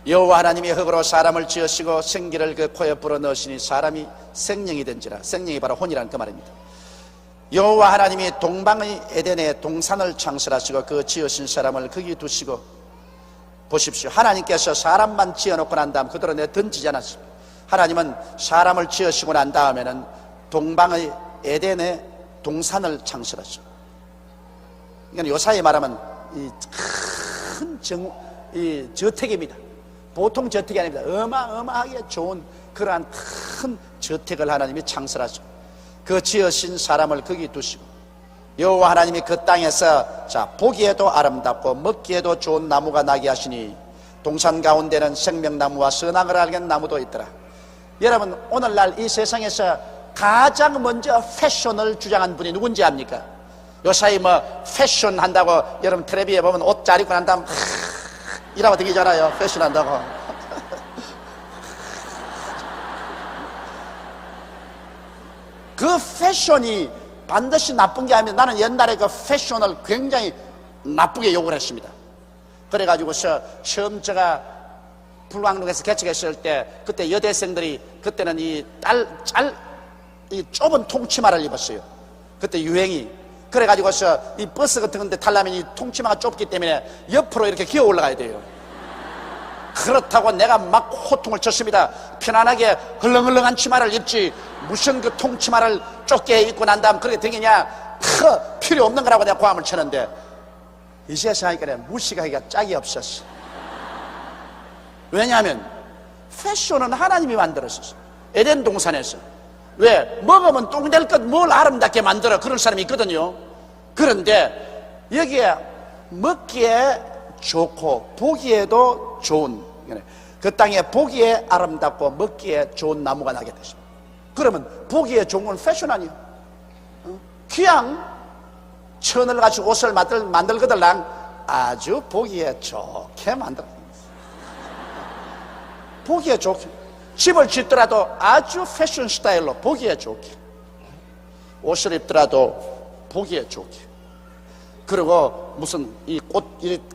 여호와 하나님이 흙으로 사람을 지으시고 생기를 그 코에 불어넣으시니 사람이 생명이 된지라. 생명이 바로 혼이라는 그 말입니다. 여호와 하나님이 동방의 에덴에 동산을 창설하시고 그 지으신 사람을 거기 두시고, 보십시오, 하나님께서 사람만 지어놓고 난 다음 그대로 내던지지 않았습니다. 하나님은 사람을 지으시고 난 다음에는 동방의 에덴에 동산을 창설하시고, 그러니까 요사이 말하면 이 저택입니다. 보통 저택이 아닙니다. 어마어마하게 좋은 그러한 큰 저택을 하나님이 창설하시고 그 지으신 사람을 거기 두시고, 여호와 하나님이 그 땅에서 보기에도 아름답고 먹기에도 좋은 나무가 나게 하시니 동산 가운데는 생명나무와 선악을 알겠는 나무도 있더라. 여러분, 오늘날 이 세상에서 가장 먼저 패션을 주장한 분이 누군지 압니까? 요사이 패션 한다고 여러분 텔레비에 보면 옷 잘 입고 난 다음 이라고 되기잖아요. 패션 한다고. 그 패션이 반드시 나쁜 게 아니라, 나는 옛날에 그 패션을 굉장히 나쁘게 욕을 했습니다. 그래가지고서 처음 제가 불광동에서 개척했을 때, 그때 여대생들이 그때는 이 좁은 통치마를 입었어요. 그때 유행이. 그래가지고서 이 버스 같은 건데 타려면 이 통치마가 좁기 때문에 옆으로 이렇게 기어 올라가야 돼요. 그렇다고 내가 막 호통을 쳤습니다. 편안하게 헐렁헐렁한 치마를 입지 무슨 그 통치마를 좁게 입고 난 다음 그렇게 되겠냐. 필요 없는 거라고 내가 고함을 쳤는데, 이제 생각하니까 무시하기가 짝이 없었어. 왜냐하면 패션은 하나님이 만들었었어. 에덴 동산에서. 왜? 먹으면 똥 될 것 뭘 아름답게 만들어, 그런 사람이 있거든요. 그런데 여기에 먹기에 좋고 보기에도 좋은, 그 땅에 보기에 아름답고 먹기에 좋은 나무가 나게 되십니다. 그러면 보기에 좋은 건 패션 아니에요. 그냥 천을 가지고 옷을 만들거들랑 아주 보기에 좋게 만들어. 보기에 좋게. 집을 짓더라도 아주 패션 스타일로 보기에 좋게, 옷을 입더라도 보기에 좋게, 그리고 무슨 이 꽃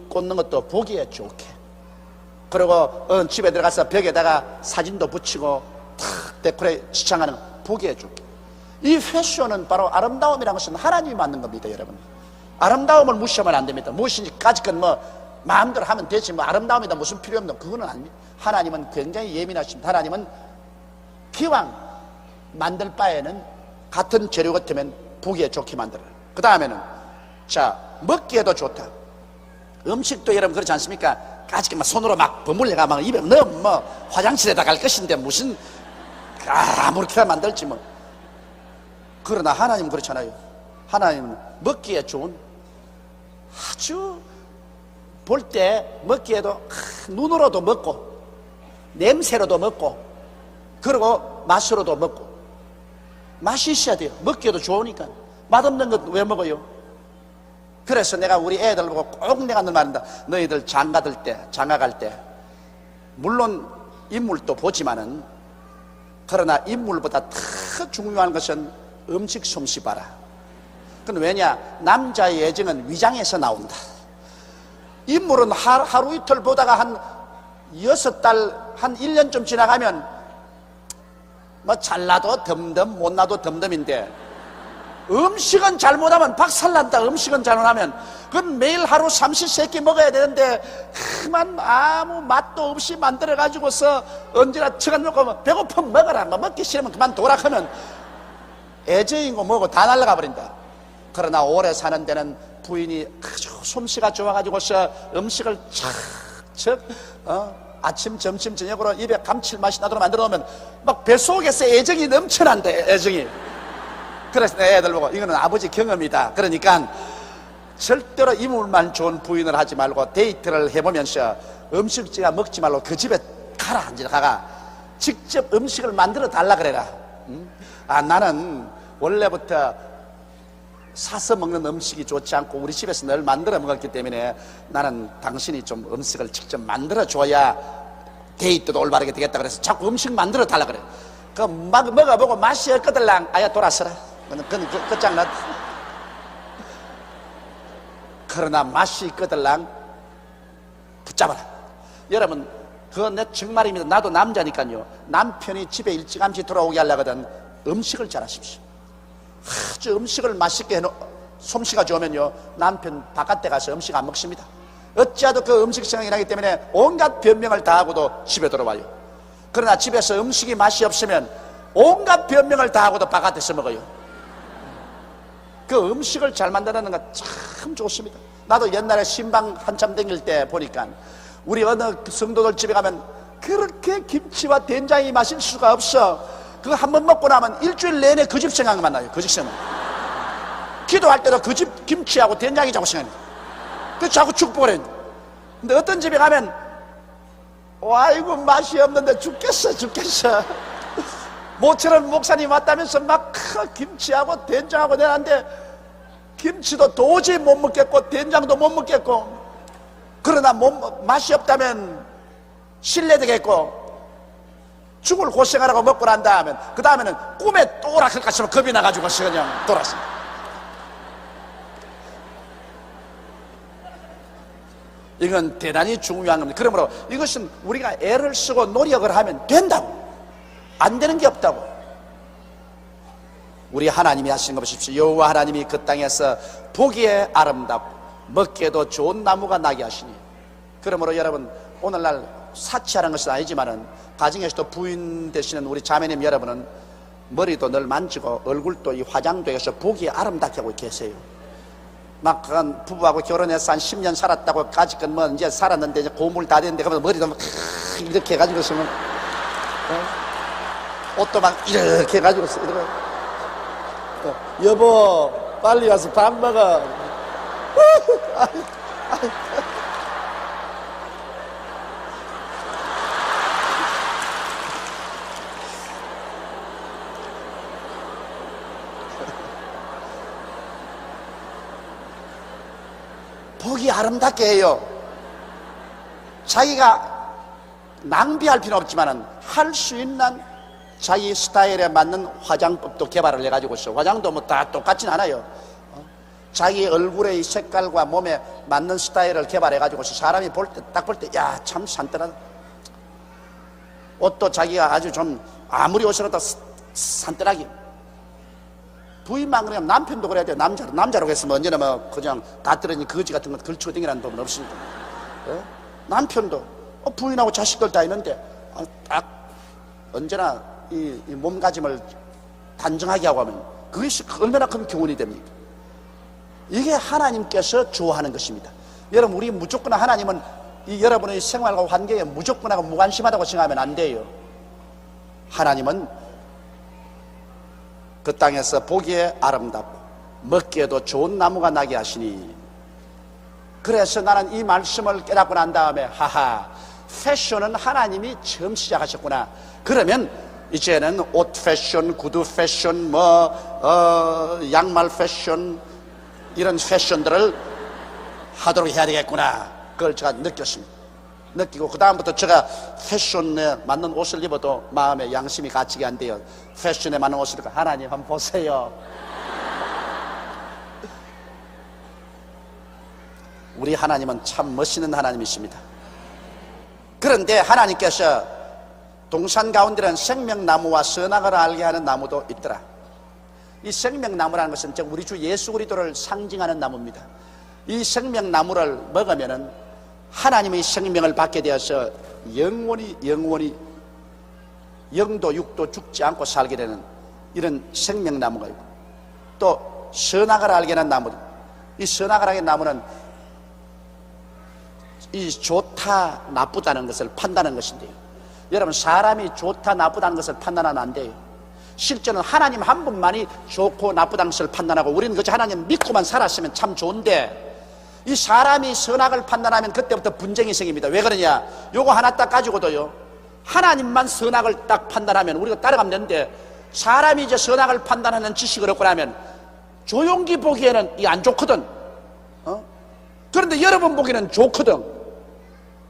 꽂는 것도 보기에 좋게, 그리고 집에 들어가서 벽에다가 사진도 붙이고 탁 데코레 지창하는 거 보기에 좋게. 이 패션은 바로 아름다움이라는 것은 하나님이 만든 겁니다. 여러분, 아름다움을 무시하면 안 됩니다. 무엇인지까지건 마음대로 하면 되지, 아름다움이다 무슨 필요 없는, 그거는 아닙니다. 하나님은 굉장히 예민하십니다. 하나님은 기왕 만들 바에는 같은 재료 같으면 보기에 좋게 만들어요. 그 다음에는 먹기에도 좋다. 음식도 여러분 그렇지 않습니까? 까짓게 손으로 막 버물려가 막 입에 넣으면 화장실에다 갈 것인데 무슨 아무렇게나 만들지 뭐. 그러나 하나님은 그렇잖아요. 하나님은 먹기에 좋은, 아주 볼 때 먹기에도 눈으로도 먹고 냄새로도 먹고 그리고 맛으로도 먹고, 맛이 있어야 돼요. 먹기에도 좋으니까. 맛없는 것 왜 먹어요? 그래서 내가 우리 애들 보고 꼭 내가 늘 말한다. 너희들 장가 갈 때 물론 인물도 보지만은, 그러나 인물보다 더 중요한 것은 음식 솜씨 봐라. 그건 왜냐? 남자의 애정은 위장에서 나온다. 인물은 하루 이틀 보다가 한 6달, 한 1년쯤 지나가면 잘나도 덤덤 못나도 덤덤인데, 음식은 잘못하면 박살난다. 음식은 잘못하면 그건 매일 하루 삼시세끼 먹어야 되는데 그만 아무 맛도 없이 만들어 가지고서 언제나 처간 놓고 배고프면 먹어라, 먹기 싫으면 그만 도락하면 애정이고 뭐고 다 날아가 버린다. 그러나 오래 사는 데는 부인이 아주 솜씨가 좋아가지고서 음식을 착착 아침, 점심, 저녁으로 입에 감칠맛이 나도록 만들어 놓으면 막 뱃속에서 애정이 넘쳐난대, 애정이. 그래서 내 애들 보고 이거는 아버지 경험이다. 그러니까 절대로 인물만 좋은 부인을 하지 말고 데이트를 해보면서 음식지가 먹지 말고 그 집에 가라. 가가 직접 음식을 만들어 달라 그래라. 나는 원래부터 사서 먹는 음식이 좋지 않고 우리 집에서 늘 만들어 먹었기 때문에 나는 당신이 좀 음식을 직접 만들어 줘야 데이트도 올바르게 되겠다. 그래서 자꾸 음식 만들어 달라 그래. 그 막 먹어보고 맛이 없거들랑 아야 돌아서라. 그건 끝장났. 그러나 맛이 있거들랑 붙잡아라. 여러분, 그건 내 정말입니다. 나도 남자니까요. 남편이 집에 일찌감치 돌아오게 하려거든 음식을 잘하십시오. 아주 음식을 맛있게 솜씨가 좋으면요 남편 바깥에 가서 음식 안 먹습니다. 어찌하도 그 음식 생각이 나기 때문에 온갖 변명을 다 하고도 집에 돌아와요. 그러나 집에서 음식이 맛이 없으면 온갖 변명을 다 하고도 바깥에서 먹어요. 그 음식을 잘 만드는 거 참 좋습니다. 나도 옛날에 신방 한참 다닐 때 보니까 우리 어느 성도들 집에 가면 그렇게 김치와 된장이 마실 수가 없어. 그거 한 번 먹고 나면 일주일 내내 그 집 생각만 나요. 그 집 생각. 기도할 때도 그 집 김치하고 된장이 자꾸 생각나요. 그래서 자꾸 축복을 해요. 근데 어떤 집에 가면 아이고 맛이 없는데 죽겠어. 모처럼 목사님 왔다면서 막 김치하고 된장하고 내놨는데 김치도 도저히 못 먹겠고 된장도 못 먹겠고, 그러나 맛이 없다면 실례되겠고 죽을 고생하라고 먹고 난 다음에 그 다음에는 꿈에 또 오락할까 싶어 겁이 나가지고 그냥 돌았습니다. 이건 대단히 중요한 겁니다. 그러므로 이것은 우리가 애를 쓰고 노력을 하면 된다고, 안 되는 게 없다고. 우리 하나님이 하신 거 보십시오. 여호와 하나님이 그 땅에서 보기에 아름답고 먹기에도 좋은 나무가 나게 하시니. 그러므로 여러분, 오늘날 사치하는 것은 아니지만은 가정에서도 부인 되시는 우리 자매님 여러분은 머리도 늘 만지고 얼굴도 이 화장도 해서 보기에 아름답게 하고 계세요. 막 그건 부부하고 결혼해서 한 10년 살았다고 까짓건 뭐 이제 살았는데 이제 고물 다 됐는데 그러면 머리도 막 이렇게 해가지고 쓰면 옷도 막 이렇게 해가지고 쓰고, 여보 빨리 와서 밥 먹어. 보기 아름답게 해요. 자기가 낭비할 필요는 없지만 할 수 있는 자기 스타일에 맞는 화장법도 개발을 해가지고 있어. 화장도 뭐 다 똑같진 않아요. 자기 얼굴의 색깔과 몸에 맞는 스타일을 개발해가지고 사람이 딱 볼 때 야 참 산뜻하다. 옷도 자기가 아주 좀 아무리 옷을 갖다 산뜻하게. 부인만 그러면 남편도 그래야 돼요. 남자로 했으면 언제나 뭐 그냥 다 떨어진 거지 같은 거 걸치고 다니라는 법은 없습니다. 남편도 부인하고 자식들 다 있는데 딱 언제나 이 몸가짐을 단정하게 하고 하면 그것이 얼마나 큰 교훈이 됩니까? 이게 하나님께서 좋아하는 것입니다. 여러분, 우리 무조건 하나님은 이 여러분의 생활과 환경에 무조건하고 무관심하다고 생각하면 안 돼요. 하나님은 그 땅에서 보기에 아름답고 먹기에도 좋은 나무가 나게 하시니. 그래서 나는 이 말씀을 깨닫고 난 다음에 하하, 패션은 하나님이 처음 시작하셨구나. 그러면 이제는 옷 패션, 구두 패션, 양말 패션, 이런 패션들을 하도록 해야 되겠구나. 그걸 제가 느꼈습니다. 느끼고 그 다음부터 제가 패션에 맞는 옷을 입어도 마음에 양심이 갇히게 안 돼요. 패션에 맞는 옷을 입고 하나님 한번 보세요. 우리 하나님은 참 멋있는 하나님이십니다. 그런데 하나님께서 동산 가운데는 생명나무와 선악을 알게 하는 나무도 있더라. 이 생명나무라는 것은 우리 주 예수 그리스도를 상징하는 나무입니다. 이 생명나무를 먹으면은 하나님의 생명을 받게 되어서 영원히 영도 육도 죽지 않고 살게 되는 이런 생명나무가 있고, 또 선악을 알게 하는 나무. 이 선악을 알게 하는 나무는 이 좋다 나쁘다는 것을 판단하는 것인데요. 여러분, 사람이 좋다 나쁘다는 것을 판단하면 안 돼요. 실제는 하나님 한 분만이 좋고 나쁘다는 것을 판단하고, 우리는 그저 하나님 믿고만 살았으면 참 좋은데, 이 사람이 선악을 판단하면 그때부터 분쟁이 생깁니다. 왜 그러냐? 요거 하나 딱 가지고도요, 하나님만 선악을 딱 판단하면 우리가 따라가면 되는데, 사람이 이제 선악을 판단하는 지식을 얻고 나면 조용기 보기에는 이 안 좋거든. 그런데 여러분 보기에는 좋거든.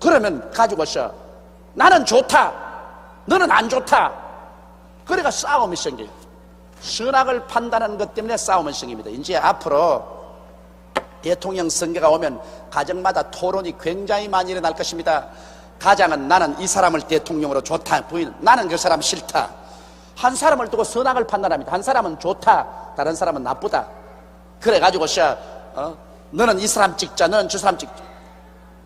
그러면 가지고서 나는 좋다, 너는 안 좋다. 그러니까 싸움이 생겨요. 선악을 판단하는 것 때문에 싸움이 생깁니다. 이제 앞으로 대통령 선거가 오면 가정마다 토론이 굉장히 많이 일어날 것입니다. 가장은 나는 이 사람을 대통령으로 좋다, 부인 나는 그 사람 싫다. 한 사람을 두고 선악을 판단합니다. 한 사람은 좋다, 다른 사람은 나쁘다. 그래가지고서 너는 이 사람 찍자, 너는 저 사람 찍자.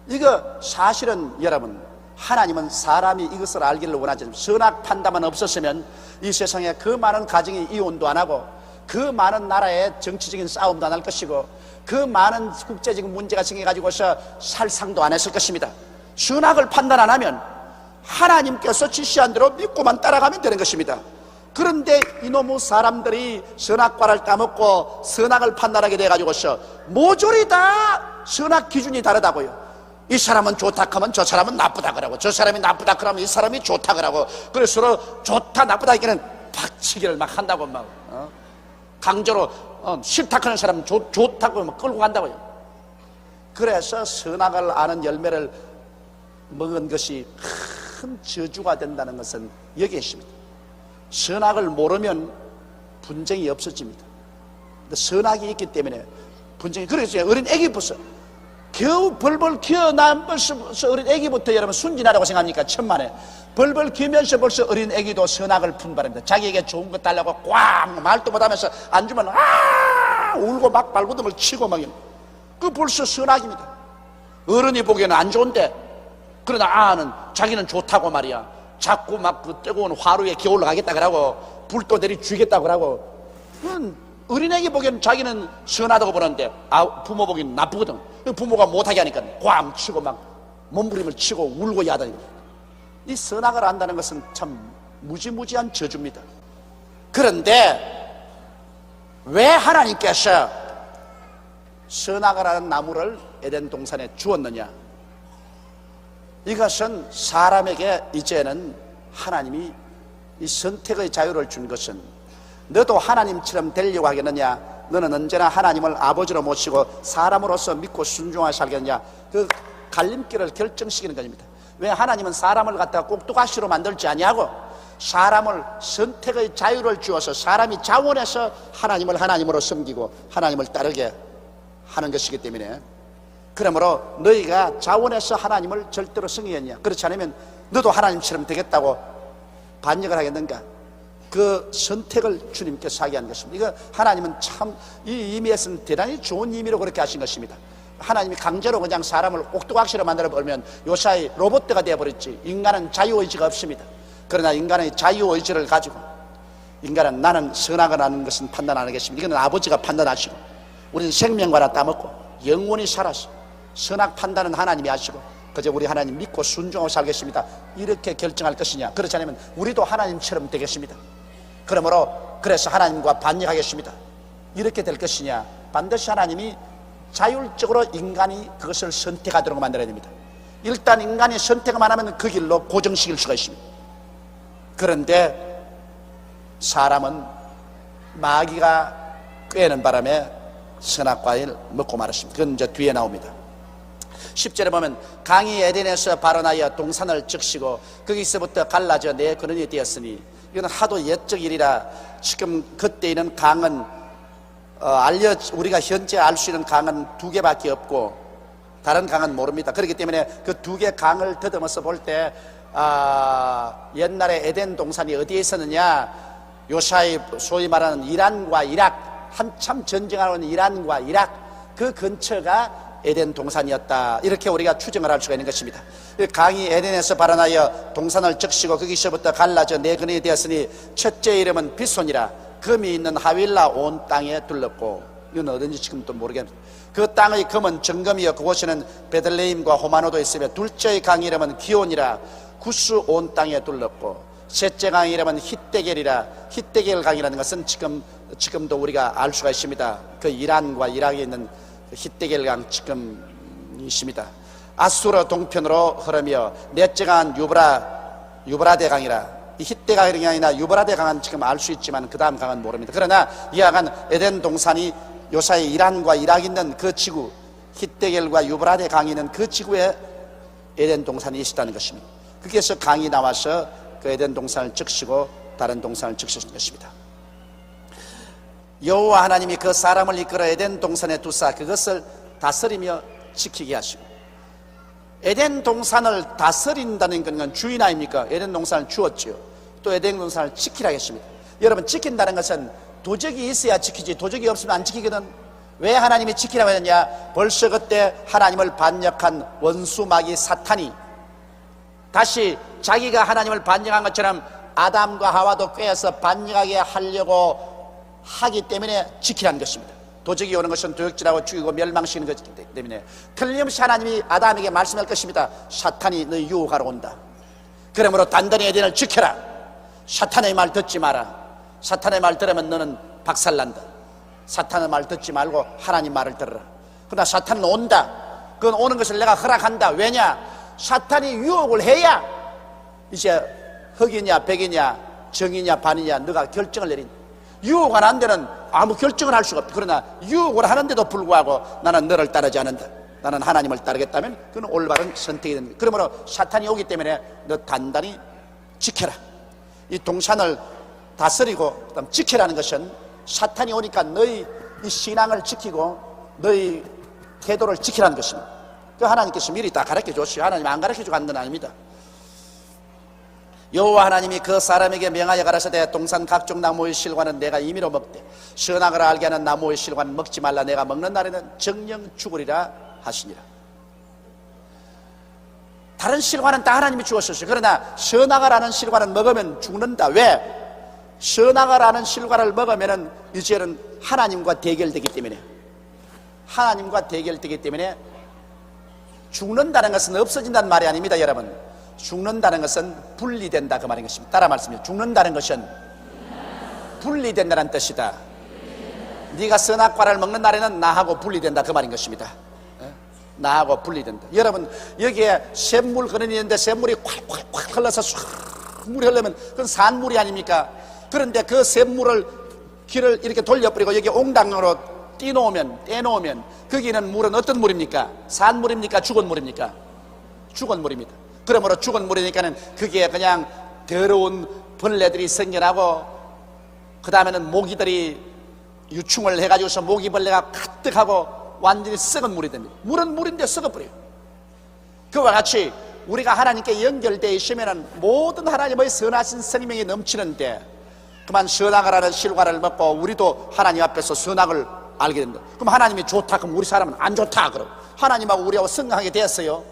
이거 사실은 여러분, 하나님은 사람이 이것을 알기를 원하지 않습니다. 선악 판단만 없었으면 이 세상에 그 많은 가정이 이혼도 안 하고, 그 많은 나라의 정치적인 싸움도 안 할 것이고, 그 많은 국제적인 문제가 생겨가지고서 살상도 안 했을 것입니다. 선악을 판단 안 하면 하나님께서 지시한 대로 믿고만 따라가면 되는 것입니다. 그런데 이놈의 사람들이 선악과를 따먹고 선악을 판단하게 돼가지고서 모조리 다 선악 기준이 다르다고요. 이 사람은 좋다 하면 저 사람은 나쁘다 그러고, 저 사람이 나쁘다 그러면 이 사람이 좋다 그러고, 그래서 서로 좋다 나쁘다 이게는 박치기를 막 한다고 막 강제로 싫다 하는 사람은 좋다고 막 끌고 간다고요. 그래서 선악을 아는 열매를 먹은 것이 큰 저주가 된다는 것은 여기에 있습니다. 선악을 모르면 분쟁이 없어집니다. 근데 선악이 있기 때문에 분쟁이, 그래서 어린 애기부터 겨우 벌벌 기어난 벌써 어린 애기부터 여러분 순진하다고 생각합니까? 천만에 벌벌 기면서 벌써 어린 애기도 선악을 분발합니다. 자기에게 좋은 것 달라고 꽉 말도 못하면서 안 주면 울고 막 발버둥을 치고 막, 그 벌써 선악입니다. 어른이 보기에는 안 좋은데, 그러나 아는 자기는 좋다고 말이야. 자꾸 막 그 뜨거운 화루에 기어 올라가겠다 그러고 불도 내리 죽이겠다 그러고, 어린애기 보기에는 자기는 선하다고 보는데 부모 보기에는 나쁘거든. 부모가 못하게 하니까 꽝 치고 막 몸부림을 치고 울고 야단이고. 이 선악을 안다는 것은 참 무지무지한 저주입니다. 그런데 왜 하나님께서 선악을 하는 나무를 에덴 동산에 주었느냐? 이것은 사람에게 이제는 하나님이 이 선택의 자유를 준 것은, 너도 하나님처럼 되려고 하겠느냐, 너는 언제나 하나님을 아버지로 모시고 사람으로서 믿고 순종하게 살겠느냐, 그 갈림길을 결정시키는 것입니다. 왜 하나님은 사람을 갖다가 꼭두가시로 만들지 아니하고 사람을 선택의 자유를 주어서 사람이 자원해서 하나님을 하나님으로 섬기고 하나님을 따르게 하는 것이기 때문에, 그러므로 너희가 자원해서 하나님을 절대로 승리했냐, 그렇지 않으면 너도 하나님처럼 되겠다고 반역을 하겠는가? 그 선택을 주님께서 하게 한 것입니다. 이거 하나님은 참 이 의미에서는 대단히 좋은 의미로 그렇게 하신 것입니다. 하나님이 강제로 그냥 사람을 옥두각시로 만들어 버리면 요사이 로봇가 되어버렸지. 인간은 자유의지가 없습니다. 그러나 인간의 자유의지를 가지고, 인간은 나는 선악을 하는 것은 판단 안 하겠습니다, 이거는 아버지가 판단하시고, 우리는 생명과 하나 따먹고 영원히 살아서 선악 판단은 하나님이 하시고 그저 우리 하나님 믿고 순종하고 살겠습니다, 이렇게 결정할 것이냐? 그렇지 않으면 우리도 하나님처럼 되겠습니다. 그러므로 그래서 하나님과 반역하겠습니다, 이렇게 될 것이냐? 반드시 하나님이 자율적으로 인간이 그것을 선택하도록 만들어야 됩니다. 일단 인간이 선택만 하면 그 길로 고정시킬 수가 있습니다. 그런데 사람은 마귀가 꾀는 바람에 선악과를 먹고 말았습니다. 그건 이제 뒤에 나옵니다. 10절에 보면 강이 에덴에서 발원하여 동산을 적시고 거기서부터 갈라져 네 근원이 되었으니, 이건 하도 옛적 일이라 지금 그때에는 강은 우리가 현재 알 수 있는 강은 두 개밖에 없고 다른 강은 모릅니다. 그렇기 때문에 그 두 개 강을 더듬어서 볼 때 옛날에 에덴 동산이 어디에 있었느냐, 요사이 소위 말하는 이란과 이락, 한참 전쟁하고 있는 이란과 이락 그 근처가 에덴 동산이었다, 이렇게 우리가 추정을 할 수가 있는 것입니다. 강이 에덴에서 발원하여 동산을 적시고 거기서부터 갈라져 네 근원이 되었으니 첫째 이름은 비손이라 금이 있는 하윌라 온 땅에 둘렀고, 이건 어딘지 지금도 모르겠는데 그 땅의 금은 정금이여 그곳에는 베들레헴과 호마노도 있으며, 둘째의 강 이름은 기온이라 구스 온 땅에 둘렀고, 셋째 강 이름은 히데겔이라, 히데겔 강이라는 것은 지금도 우리가 알 수가 있습니다. 그 이란과 이락에 있는 히데겔 강 지금 있습니다. 아수르 동편으로 흐르며, 넷째 강은 유브라데 강이라. 이 히데겔 강이나 유브라데 강은 지금 알 수 있지만 그 다음 강은 모릅니다. 그러나 이와 같은 에덴 동산이 요사이 이란과 이락이 있는 그 지구, 히데겔과 유브라데 강이 있는 그 지구에 에덴 동산이 있었다는 것입니다. 거기에서 강이 나와서 그 에덴 동산을 적시고 다른 동산을 적시는 것입니다. 여호와 하나님이 그 사람을 이끌어 에덴 동산에 두사 그것을 다스리며 지키게 하시고, 에덴 동산을 다스린다는 건 주인 아닙니까? 에덴 동산을 주었죠. 또 에덴 동산을 지키라 했습니다. 여러분, 지킨다는 것은 도적이 있어야 지키지 도적이 없으면 안 지키거든. 왜 하나님이 지키라고 했느냐? 벌써 그때 하나님을 반역한 원수 마귀 사탄이 다시 자기가 하나님을 반역한 것처럼 아담과 하와도 꾀어서 반역하게 하려고 하기 때문에 지키라는 것입니다. 도적이 오는 것은 도적질하고 죽이고 멸망시키는 것이기 때문에 틀림없이 하나님이 아담에게 말씀할 것입니다. 사탄이 너희 유혹하러 온다. 그러므로 단단히 에덴을 지켜라. 사탄의 말 듣지 마라. 사탄의 말 들으면 너는 박살난다. 사탄의 말 듣지 말고 하나님 말을 들어라. 그러나 사탄은 온다. 그건 오는 것을 내가 허락한다. 왜냐? 사탄이 유혹을 해야 이제 흑이냐 백이냐 정이냐 반이냐 너가 결정을 내린다. 유혹 안 한 데는 아무 결정을 할 수가 없다. 그러나 유혹을 하는데도 불구하고 나는 너를 따르지 않는다. 나는 하나님을 따르겠다면 그건 올바른 선택이 됩니다. 그러므로 사탄이 오기 때문에 너 단단히 지켜라. 이 동산을 다스리고 그다음 지키라는 것은 사탄이 오니까 너희 이 신앙을 지키고 너희 태도를 지키라는 것입니다. 그 하나님께서 미리 다 가르쳐 줬어요. 하나님 안 가르쳐 주고 한 건 아닙니다. 여호와 하나님이 그 사람에게 명하여 가라사대 동산 각종 나무의 실과는 내가 임의로 먹되 선악을 알게 하는 나무의 실과는 먹지 말라. 내가 먹는 날에는 정령 죽으리라 하시니라. 다른 실과는 다 하나님이 주었었어요. 그러나 선악을 아는 실과는 먹으면 죽는다. 왜? 선악을 아는 실과를 먹으면 이제는 하나님과 대결되기 때문에 하나님과 대결되기 때문에 죽는다는 것은 없어진다는 말이 아닙니다. 여러분, 죽는다는 것은 분리된다 그 말인 것입니다. 따라 말씀해요. 죽는다는 것은 분리된다는 뜻이다. 네가 선악과를 먹는 날에는 나하고 분리된다 그 말인 것입니다. 나하고 분리된다. 여러분, 여기에 샘물 그런이 있는데 샘물이 콸콸콸 흘러서 쑥 물이 흐르면 그건 산물이 아닙니까? 그런데 그 샘물을 길을 이렇게 돌려버리고 여기 옹당으로 떼놓으면 거기는 물은 어떤 물입니까? 산물입니까? 죽은 물입니까? 죽은 물입니다. 그러므로 죽은 물이니까는 그게 그냥 더러운 벌레들이 생겨나고 그 다음에는 모기들이 유충을 해가지고서 모기벌레가 가득하고 완전히 썩은 물이 됩니다. 물은 물인데 썩어버려요. 그와 같이 우리가 하나님께 연결되어 있으면 모든 하나님의 선하신 생명이 넘치는데 그만 선악을 하는 실과를 먹고 우리도 하나님 앞에서 선악을 알게 됩니다. 그럼 하나님이 좋다 그럼 우리 사람은 안 좋다 그럼 하나님하고 우리하고 성장하게 되었어요.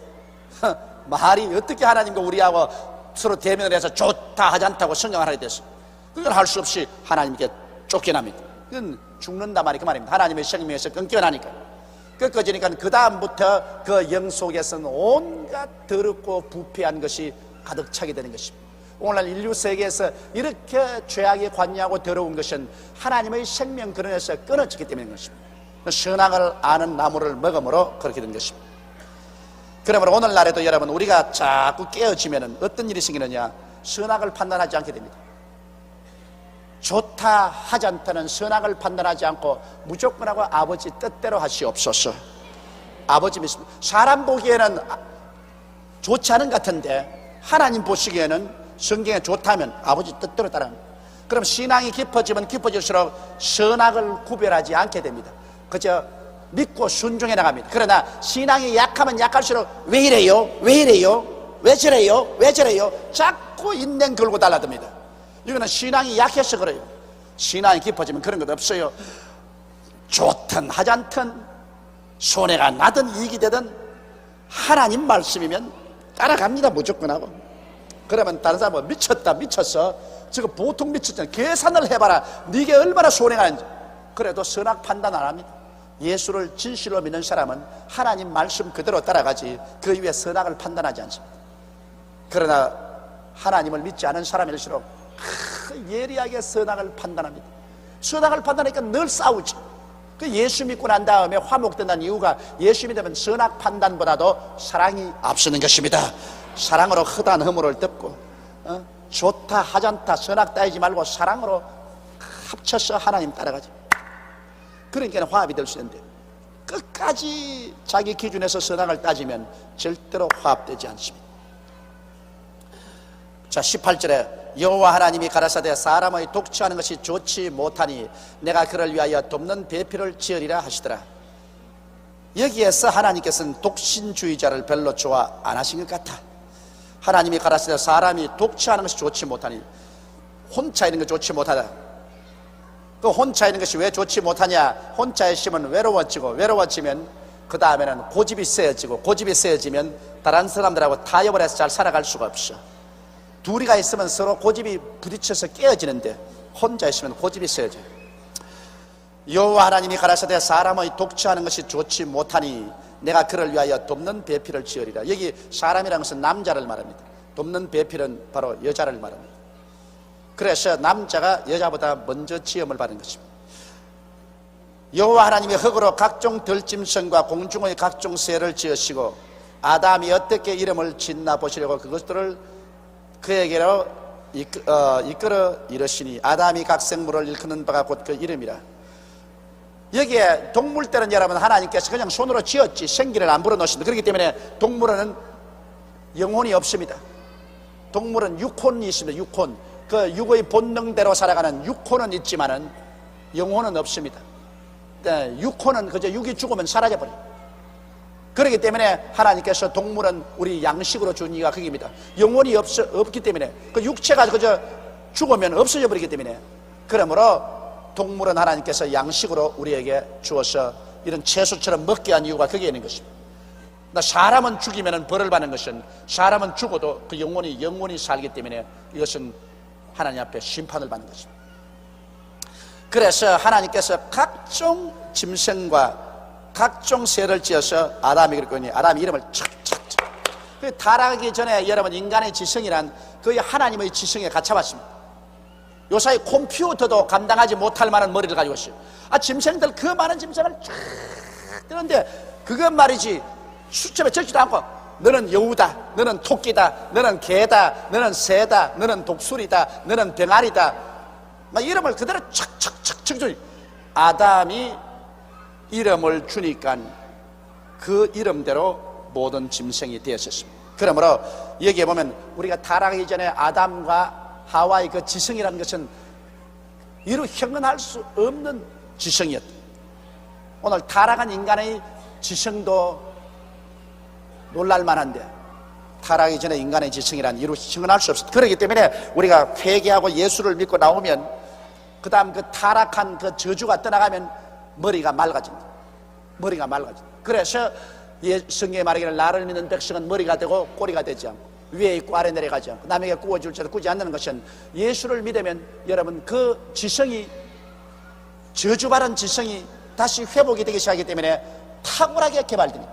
말이 어떻게 하나님과 우리하고 서로 대면을 해서 좋다 하지 않다고 성장을 하게 됐어요. 그걸 할 수 없이 하나님께 쫓겨납니다. 그건 죽는다 말이 그 말입니다. 하나님의 생명에서 끊겨나니까 끊겨지니까 그 다음부터 그 영 속에서는 온갖 더럽고 부패한 것이 가득 차게 되는 것입니다. 오늘날 인류 세계에서 이렇게 죄악에 관여하고 더러운 것은 하나님의 생명 근원에서 끊어졌기 때문인 것입니다. 선악을 아는 나무를 먹음으로 그렇게 된 것입니다. 그러므로 오늘날에도 여러분 우리가 자꾸 깨어지면 어떤 일이 생기느냐? 선악을 판단하지 않게 됩니다. 좋다 하지 않다는 선악을 판단하지 않고 무조건 하고 아버지 뜻대로 하시옵소서. 아버지 믿습니다. 사람 보기에는 좋지 않은 것 같은데 하나님 보시기에는 성경에 좋다면 아버지 뜻대로 따라합니다. 그럼 신앙이 깊어지면 깊어질수록 선악을 구별하지 않게 됩니다. 그저 믿고 순종해 나갑니다. 그러나 신앙이 약하면 약할수록 왜 이래요? 왜 이래요? 왜 저래요? 왜 저래요? 자꾸 인내 걸고 달라듭니다. 이거는 신앙이 약해서 그래요. 신앙이 깊어지면 그런 것 없어요. 좋든 하지 않든 손해가 나든 이익이 되든 하나님 말씀이면 따라갑니다. 무조건 하고. 그러면 다른 사람은 미쳤다 미쳤어 저거 보통 미쳤잖아 계산을 해봐라 네게 얼마나 손해가 있는지. 그래도 선악 판단 안 합니다. 예수를 진실로 믿는 사람은 하나님 말씀 그대로 따라가지 그 이후에 선악을 판단하지 않습니다. 그러나 하나님을 믿지 않은 사람일수록 예리하게 선악을 판단합니다. 선악을 판단하니까 늘 싸우지. 그 예수 믿고 난 다음에 화목된다는 이유가 예수 믿으면 선악 판단보다도 사랑이 앞서는 것입니다. 사랑으로 흑한 허물을 덮고 좋다 하지 않다 선악 따지지 말고 사랑으로 합쳐서 하나님 따라가지. 그러니까 화합이 될 수 있는데 끝까지 자기 기준에서 선악을 따지면 절대로 화합되지 않습니다. 자 18절에 여호와 하나님이 가라사대 사람의 독취하는 것이 좋지 못하니 내가 그를 위하여 돕는 배필을 지으리라 하시더라. 여기에서 하나님께서는 독신주의자를 별로 좋아 안 하신 것 같아. 하나님이 가라사대 사람이 독취하는 것이 좋지 못하니 혼자 있는 게 좋지 못하다. 그 혼자 있는 것이 왜 좋지 못하냐? 혼자 있으면 외로워지고, 외로워지면 그 다음에는 고집이 세어지고, 고집이 세어지면 다른 사람들하고 타협을 해서 잘 살아갈 수가 없어. 둘이가 있으면 서로 고집이 부딪혀서 깨어지는데 혼자 있으면 고집이 세어져요. 여호와 하나님이 가라사대 사람의 독취하는 것이 좋지 못하니 내가 그를 위하여 돕는 배필을 지으리라. 여기 사람이라는 것은 남자를 말합니다. 돕는 배필은 바로 여자를 말합니다. 그래서 남자가 여자보다 먼저 지음을 받은 것입니다. 여호와 하나님이 흙으로 각종 들짐승과 공중의 각종 새를 지으시고 아담이 어떻게 이름을 짓나 보시려고 그것들을 그에게로 이끌어 이르시니 아담이 각 생물을 일컫는 바가 곧 그 이름이라. 여기에 동물들은 여러분 하나님께서 그냥 손으로 지었지 생기를 안 불어넣으십니다. 그렇기 때문에 동물은 영혼이 없습니다. 동물은 육혼이 있습니다. 육혼, 그 육의 본능대로 살아가는 육혼은 있지만은 영혼은 없습니다. 육혼은 그저 육이 죽으면 사라져버려요. 그렇기 때문에 하나님께서 동물은 우리 양식으로 준 이유가 그겁니다. 영혼이 없기 때문에, 그 육체가 그저 죽으면 없어져 버리기 때문에, 그러므로 동물은 하나님께서 양식으로 우리에게 주어서 이런 채소처럼 먹게 한 이유가 거기에 있는 것입니다. 사람은 죽이면 벌을 받는 것은, 사람은 죽어도 그 영혼이 살기 때문에 이것은 하나님 앞에 심판을 받는 것입니다. 그래서 하나님께서 각종 짐승과 각종 새를 지어서 아담에게 그랬더니 아담이 이름을 착착착. 그 타락하기 전에 여러분 인간의 지성이란 거의 하나님의 지성에 갇혀봤습니다. 요사이 컴퓨터도 감당하지 못할 만한 머리를 가지고 있어요. 짐승들 그 많은 짐승을 쫙 뜨는데 그것 말이지 수첩에 적지도 않고 너는 여우다, 너는 토끼다, 너는 개다, 너는 새다, 너는 독수리다, 너는 병아리다, 막 이름을 그대로 착착착 적죠. 아담이 이름을 주니까 그 이름대로 모든 짐승이 되었습니다. 그러므로 여기에 보면 우리가 타락하기 전에 아담과 하와의 그 지성이라는 것은 이루 형언할 수 없는 지성이었다. 오늘 타락한 인간의 지성도 놀랄만한데 타락하기 전에 인간의 지성이란 이루 형언할 수 없었다. 그렇기 때문에 우리가 회개하고 예수를 믿고 나오면 그 다음 그 타락한 그 저주가 떠나가면 머리가 맑아진다. 머리가 맑아진다. 그래서 성경에 말하기를 나를 믿는 백성은 머리가 되고 꼬리가 되지 않고 위에 있고 아래 내려가지 않고 남에게 구워줄 자도 꾸지 않는 것은 예수를 믿으면 여러분 그 지성이 저주받은 지성이 다시 회복이 되기 시작하기 때문에 탁월하게 개발됩니다.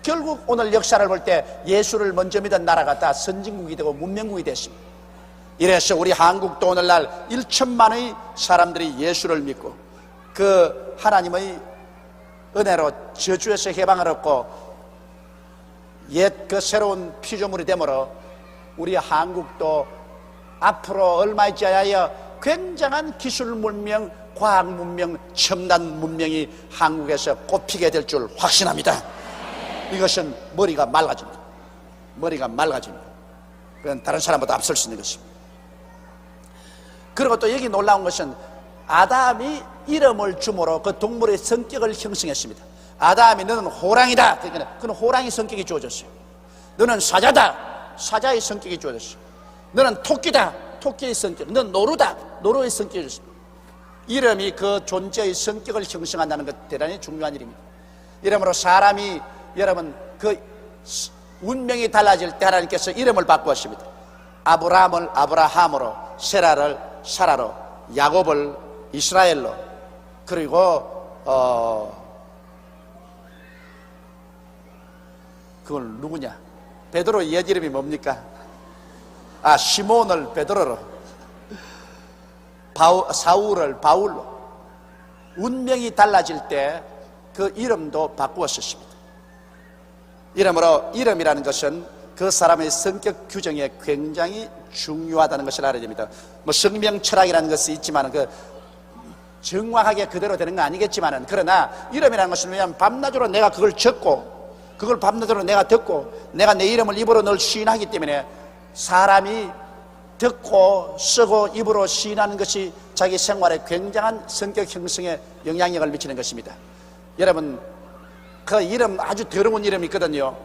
결국 오늘 역사를 볼 때 예수를 먼저 믿은 나라가 다 선진국이 되고 문명국이 됐습니다. 이래서 우리 한국도 오늘날 1천만의 사람들이 예수를 믿고 그 하나님의 은혜로 저주에서 해방을 얻고 옛 그 새로운 피조물이 되므로 우리 한국도 앞으로 얼마 있지 않아야 굉장한 기술 문명, 과학 문명, 첨단 문명이 한국에서 꽃피게 될 줄 확신합니다. 이것은 머리가 맑아집니다. 머리가 맑아집니다. 그건 다른 사람보다 앞설 수 있는 것입니다. 그리고 또 여기 놀라운 것은 아담이 이름을 주므로 그 동물의 성격을 형성했습니다. 아담이 너는 호랑이다. 그는 호랑이 성격이 주어졌어요. 너는 사자다. 사자의 성격이 주어졌어요. 너는 토끼다. 토끼의 성격. 너는 노루다. 노루의 성격이 주어졌습니다. 이름이 그 존재의 성격을 형성한다는 것 대단히 중요한 일입니다. 이러므로 사람이 여러분 그 운명이 달라질 때 하나님께서 이름을 바꾸었습니다. 아브라함을 아브라함으로, 세라를 사라로, 야곱을 이스라엘로, 그리고 그걸 누구냐? 베드로 옛 이름이 뭡니까? 시몬을 베드로로, 사울을 바울로. 운명이 달라질 때 그 이름도 바꾸었습니다. 이러므로 이름이라는 것은 그 사람의 성격 규정에 굉장히 중요하다는 것을 알아야 됩니다. 성명 철학이라는 것이 있지만 그 정확하게 그대로 되는 건 아니겠지만은, 그러나 이름이라는 것은 왜냐하면 밤낮으로 내가 그걸 적고 그걸 밤낮으로 내가 듣고 내가 내 이름을 입으로 늘 시인하기 때문에 사람이 듣고 쓰고 입으로 시인하는 것이 자기 생활에 굉장한 성격 형성에 영향력을 미치는 것입니다. 여러분 그 이름 아주 더러운 이름이 있거든요.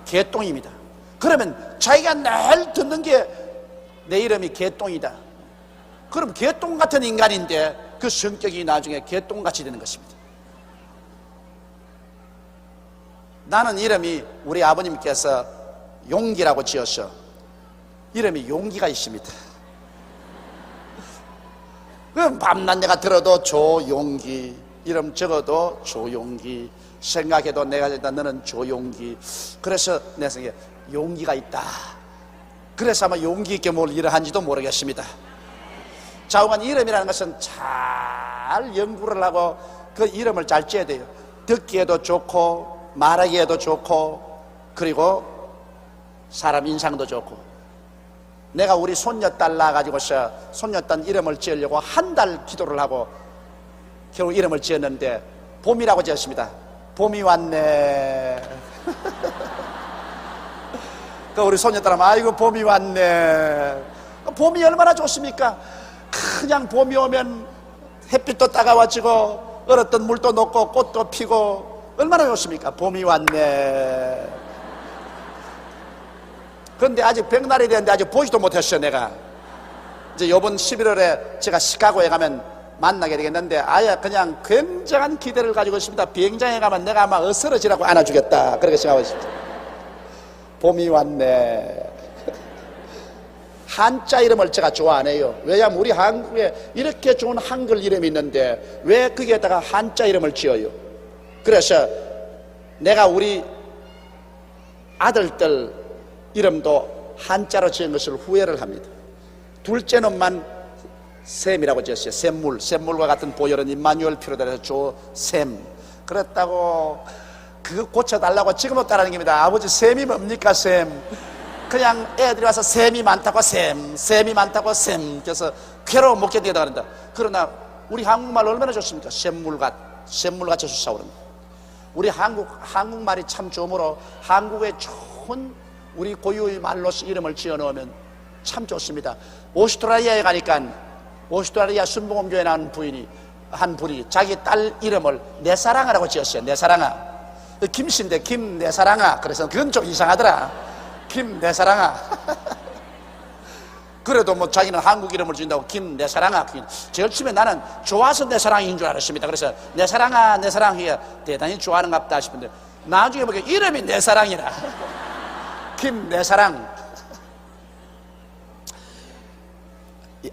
개똥입니다. 그러면 자기가 늘 듣는 게 내 이름이 개똥이다. 그럼 개똥 같은 인간인데 그 성격이 나중에 개똥같이 되는 것입니다. 나는 이름이 우리 아버님께서 용기라고 지었어. 이름이 용기가 있습니다. 그럼 밤낮 내가 들어도 조용기, 이름 적어도 조용기, 생각해도 내가 너는 조용기. 그래서 내 생각에 용기가 있다. 그래서 아마 용기 있게 뭘 일을 한지도 모르겠습니다. 자우만 이름이라는 것은 잘 연구를 하고 그 이름을 잘 지어야 돼요. 듣기에도 좋고 말하기에도 좋고 그리고 사람 인상도 좋고. 내가 우리 손녀딸 낳아가지고서 손녀딸 이름을 지으려고 한 달 기도를 하고 결국 이름을 지었는데 봄이라고 지었습니다. 봄이 왔네. 그 우리 손녀딸은 아이고 봄이 왔네. 봄이 얼마나 좋습니까? 그냥 봄이 오면 햇빛도 따가워지고 얼었던 물도 녹고 꽃도 피고 얼마나 좋습니까? 봄이 왔네. 그런데 아직 백날이 됐는데 아직 보지도 못했어요. 내가 이제 이번 11월에 제가 시카고에 가면 만나게 되겠는데 아예 그냥 굉장한 기대를 가지고 있습니다. 비행장에 가면 내가 아마 어스러지라고 안아주겠다 그렇게 생각하고 있습니다. 봄이 왔네. 한자 이름을 제가 좋아 안 해요. 왜냐하면 우리 한국에 이렇게 좋은 한글 이름이 있는데 왜 거기에다가 한자 이름을 지어요? 그래서 내가 우리 아들들 이름도 한자로 지은 것을 후회를 합니다. 둘째 놈만 샘이라고 지었어요. 샘물과 같은 보혈은 임마누엘 피로 달아서 조샘. 그랬다고 그거 고쳐달라고 지금도 따라하는 겁니다. 아버지 샘이 뭡니까 샘. 그냥 애들이 와서 샘이 많다고 샘이 많다고 샘. 그래서 괴로워 못 견디다 그런다. 그러나 우리 한국말 얼마나 좋습니까? 샘물같이 솟아오른다. 우리 한국말이 참 좋으므로 한국의 좋은 우리 고유의 말로서 이름을 지어놓으면 참 좋습니다. 오스트라리아에 가니까 오스트라리아 순복음교회 나온 한 분이 자기 딸 이름을 내사랑아라고 지었어요. 내사랑아. 김씨인데 김내사랑아. 그래서 그건 좀 이상하더라. 김내사랑아. 그래도 뭐 자기는 한국 이름을 준다고 김내사랑아. 제일 처음에 나는 좋아서 내사랑인 줄 알았습니다. 그래서 내사랑아 내사랑이 대단히 좋아하는갑다 싶은데 나중에 보니까 이름이 내사랑이라. 김내사랑.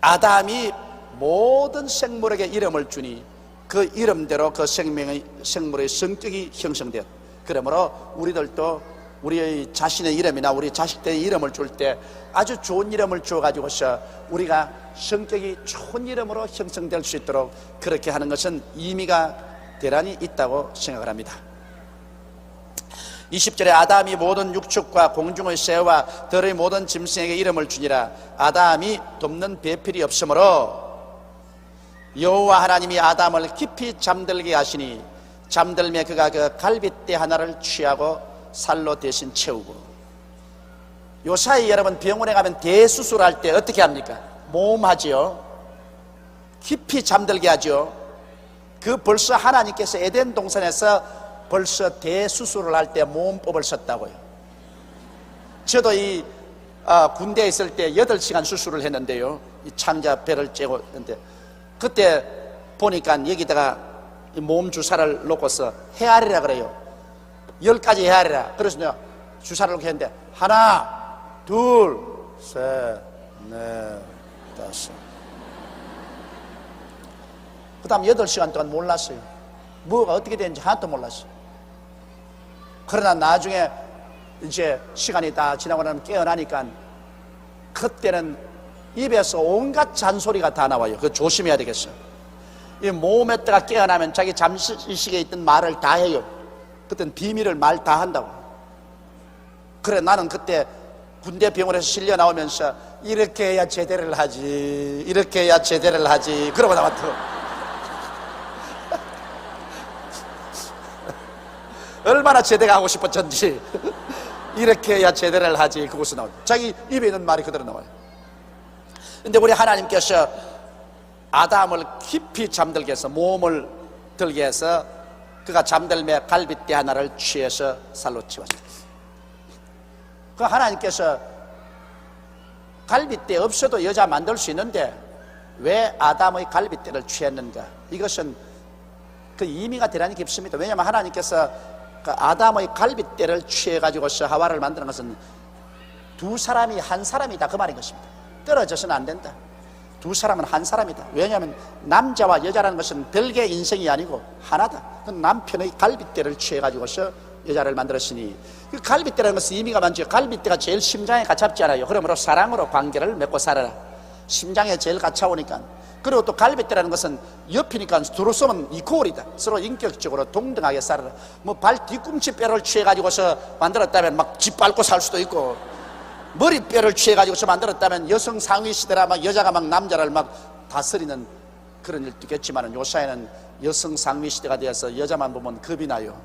아담이 모든 생물에게 이름을 주니 그 이름대로 그 생물의 성격이 형성되었. 그러므로 우리들도 우리의 자신의 이름이나 우리 자식들의 이름을 줄 때 아주 좋은 이름을 주어가지고서 우리가 성격이 좋은 이름으로 형성될 수 있도록 그렇게 하는 것은 의미가 대단히 있다고 생각을 합니다. 20절에 아담이 모든 육축과 공중의 새와 들의 모든 짐승에게 이름을 주니라. 아담이 돕는 배필이 없으므로 여호와 하나님이 아담을 깊이 잠들게 하시니 잠들매 그가 그 갈빗대 하나를 취하고 살로 대신 채우고. 요사이 여러분 병원에 가면 대수술할 때 어떻게 합니까? 모험하지요. 깊이 잠들게 하죠. 그 벌써 하나님께서 에덴 동산에서 벌써 대수술을 할 때 모험법을 썼다고요. 저도 이 군대에 있을 때 8시간 수술을 했는데요. 이 창자 배를 째고 했는데 그때 보니까 여기다가 몸 주사를 놓고서 헤아리라 그래요. 10가지 헤아리라. 그래서 내가 주사를 놓고 했는데 하나, 둘, 셋, 넷, 다섯. 그 다음 8시간 동안 몰랐어요. 뭐가 어떻게 되는지 하나도 몰랐어요. 그러나 나중에 이제 시간이 다 지나고 나면 깨어나니까 그때는 입에서 온갖 잔소리가 다 나와요. 그거 조심해야 되겠어요. 이 모험했다가 깨어나면 자기 잠시식에 있던 말을 다 해요. 그때는 비밀을 말 다 한다고. 그래 나는 그때 군대 병원에서 실려 나오면서 이렇게 해야 제대를 하지, 이렇게 해야 제대를 하지 그러고 나왔더라고. 얼마나 제대가 하고 싶었던지 이렇게 해야 제대를 하지 그것이 나와요. 자기 입에 있는 말이 그대로 나와요. 근데 우리 하나님께서 아담을 깊이 잠들게 해서 몸을 들게 해서 그가 잠들매 갈빗대 하나를 취해서 살로 치웠어요. 그 하나님께서 갈빗대 없어도 여자 만들 수 있는데 왜 아담의 갈빗대를 취했는가? 이것은 그 의미가 대단히 깊습니다. 왜냐하면 하나님께서 그 아담의 갈빗대를 취해가지고서 하와를 만드는 것은 두 사람이 한 사람이다 그 말인 것입니다. 떨어져서는 안 된다. 두 사람은 한 사람이다. 왜냐하면 남자와 여자라는 것은 별개의 인생이 아니고 하나다. 그 남편의 갈빗대를 취해가지고서 여자를 만들었으니 그 갈빗대라는 것은 의미가 많죠. 갈빗대가 제일 심장에 가깝잖아요. 그러므로 사랑으로 관계를 맺고 살아라. 심장에 제일 가까우니까. 그리고 또 갈빗대라는 것은 옆이니까 둘러서면 이코올이다. 서로 인격적으로 동등하게 살아라. 뭐 발 뒤꿈치 뼈를 취해가지고서 만들었다면 막 짓밟고 살 수도 있고, 머리뼈를 취해가지고서 만들었다면 여성 상위 시대라 막 여자가 막 남자를 막 다스리는 그런 일도 있겠지만, 요사이는 여성 상위 시대가 되어서 여자만 보면 겁이 나요.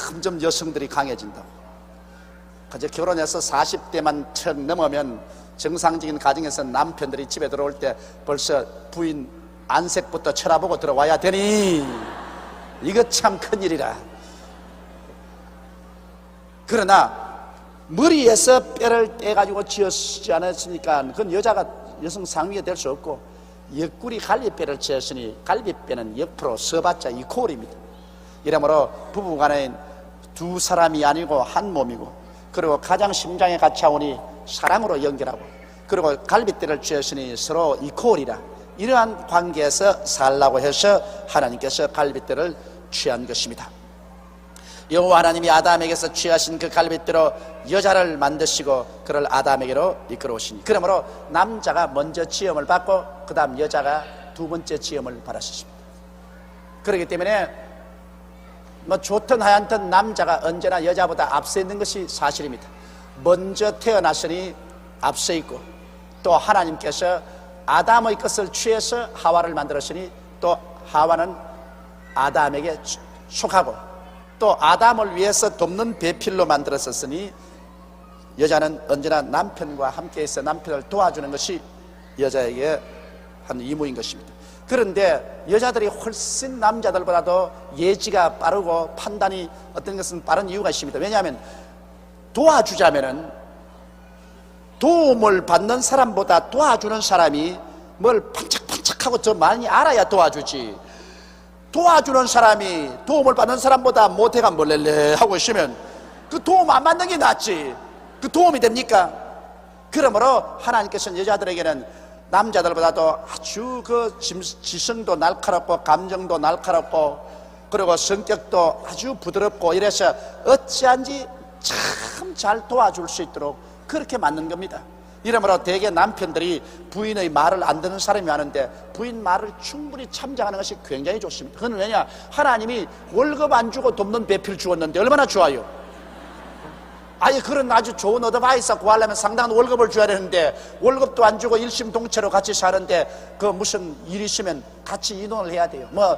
점점 여성들이 강해진다고. 이제 결혼해서 40대만 척 넘으면 정상적인 가정에서 남편들이 집에 들어올 때 벌써 부인 안색부터 쳐다보고 들어와야 되니 이거 참 큰일이라. 그러나 머리에서 뼈를 떼가지고 지었지 않았으니까 그건 여자가 여성 상위가 될 수 없고, 옆구리 갈비뼈를 지었으니 갈비뼈는 옆으로 서봤자 이코올입니다. 이러므로 부부간에 두 사람이 아니고 한 몸이고, 그리고 가장 심장에 가까우니 사랑으로 연결하고, 그리고 갈빗대를 쥐었으니 서로 이코올이라. 이러한 관계에서 살라고 해서 하나님께서 갈빗대를 취한 것입니다. 여호와 하나님이 아담에게서 취하신 그 갈빗대로 여자를 만드시고 그를 아담에게로 이끌어오시니, 그러므로 남자가 먼저 지음을 받고 그 다음 여자가 두 번째 지음을 받았습니다. 그렇기 때문에 뭐 좋든 하얀든 남자가 언제나 여자보다 앞서 있는 것이 사실입니다. 먼저 태어났으니 앞서 있고, 또 하나님께서 아담의 것을 취해서 하와를 만들었으니 또 하와는 아담에게 속하고, 또 아담을 위해서 돕는 배필로 만들었었으니 여자는 언제나 남편과 함께 있어 남편을 도와주는 것이 여자에게 한 의무인 것입니다. 그런데 여자들이 훨씬 남자들보다도 예지가 빠르고 판단이 어떤 것은 빠른 이유가 있습니다. 왜냐하면 도와주자면은 도움을 받는 사람보다 도와주는 사람이 뭘 반짝반짝하고 더 많이 알아야 도와주지, 도와주는 사람이 도움을 받는 사람보다 못해가 몰렐레 하고 있으면 그 도움 안 받는 게 낫지. 그 도움이 됩니까? 그러므로 하나님께서는 여자들에게는 남자들보다도 아주 그 지성도 날카롭고 감정도 날카롭고 그리고 성격도 아주 부드럽고 이래서 어찌한지 참 잘 도와줄 수 있도록 그렇게 만든 겁니다. 이러므로 대개 남편들이 부인의 말을 안 듣는 사람이 많은데 부인 말을 충분히 참작하는 것이 굉장히 좋습니다. 그건 왜냐? 하나님이 월급 안 주고 돕는 배필 주었는데 얼마나 좋아요. 아니 그런 아주 좋은 어드바이스 구하려면 상당한 월급을 줘야 되는데 월급도 안 주고 일심동체로 같이 사는데 그 무슨 일 있으면 같이 의논을 해야 돼요. 뭐